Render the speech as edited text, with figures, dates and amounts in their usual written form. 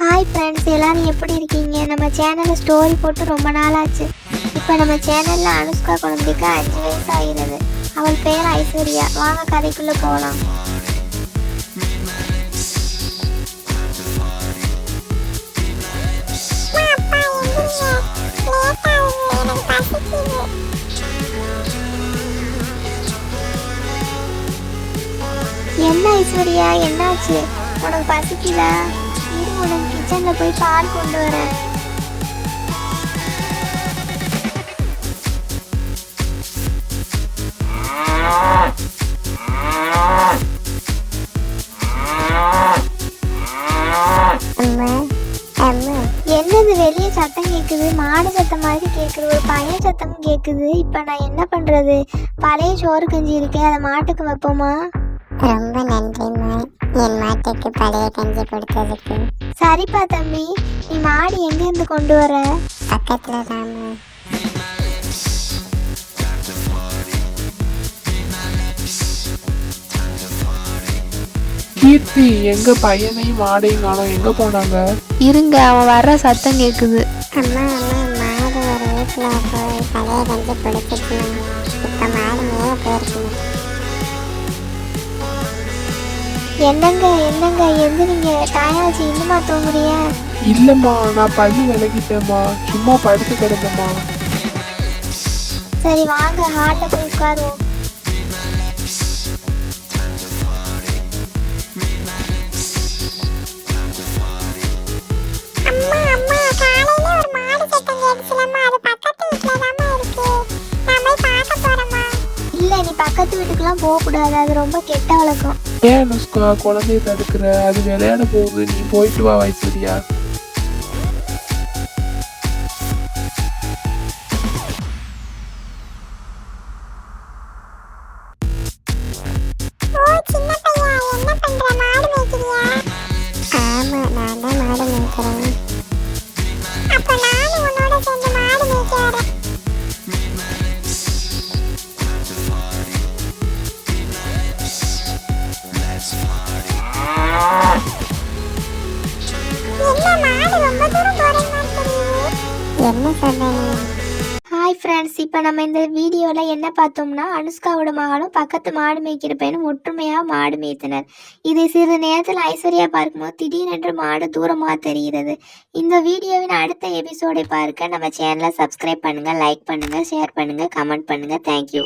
Hi friends, எல்லாரும் எப்படி இருக்கீங்க? நம்ம சேனலில் ஸ்டோரி போட்டு ரொம்ப நாள் ஆச்சு. இப்போ நம்ம சேனலில் அனுஷ்கா குழந்தைக்கு 5 வயசு ஆகிறது. அவள் பேர் ஐஸ்வர்யா. வாங்க கதைக்குள்ளே போகலாம். என்ன ஐஸ்வர்யா, என்னாச்சு? உனக்கு பசிக்குதா? இரு, உனக்கு கிச்சனில் போய் பால் கொண்டு வரேன். என்னது வெளியே சத்தம் கேட்குது? மாடு சத்தம் மாதிரி கேட்குது, ஒரு பையன் சத்தமும் கேட்குது. இப்போ நான் என்ன பண்ணுறது? பழைய சோறு கஞ்சி இருக்கே, அதை மாட்டுக்கு வைப்போமா? ரொம்ப நன்றிம்மா, என் மாட்டுக்கு பழைய கஞ்சி கொடுத்ததுக்கு. சரிப்பா தம்பி, நீ மாடு எங்கேருந்து கொண்டு வர? பக்கத்துல தாம்மா. கீர்த்தி, எங்க பையனையும் மாடையும் காணோம், எங்க போனாங்க? இருங்க, அவன் வர்ற சத்தம் கேட்குது. அம்மா மாடு ஒரு வீட்டில் போய் பழைய கஞ்சி குடிச்சிட்டுமா. இப்போ மாடு மேலே போயிருக்குமா. என்னங்க எந்திரிங்க, டயாச்சு, இன்னுமா தூங்குறியா? இல்லம்மா, நான் பள்ளி விலகிட்டேம்மா, சும்மா படுத்து கிடந்தம்மா. சரி வாங்க, ஹாட்டை போய் உட்காருவோம். இல்ல, நீ பக்கத்து வீட்டுக்கெல்லாம் போகக்கூடாது, அது ரொம்ப கெட்ட வழக்கம். ஏன் அனுஷ்கா குழந்தைய தடுக்கிற? அது விளையாட போகுது, நீ போயிட்டு வா ஐஸ்வர்யா. ஆமா, நான் தான் மாடு மேய்க்கிறேன். அப்ப நானும் உன்னோட சேர்ந்து மாடு மேய்க்க வரேன். என்ன சொல்றீங்க? ஹாய் ஃப்ரெண்ட்ஸ், இப்போ நம்ம இந்த வீடியோவில் என்ன பார்த்தோம்னா, அனுஷ்காவோட மகளும் பக்கத்து மாடு மேய்க்கிற பையனும் ஒற்றுமையாக மாடு மேய்த்தனர். இதை சிறிது நேரத்தில் ஐஸ்வர்யா பார்க்கும்போது திடீரென்று மாடு தூரமாக தெரிகிறது. இந்த வீடியோவின் அடுத்த எபிசோடை பார்க்க நம்ம சேனலை சப்ஸ்கிரைப் பண்ணுங்கள், லைக் பண்ணுங்கள், ஷேர் பண்ணுங்கள், கமெண்ட் பண்ணுங்கள். தேங்க்யூ.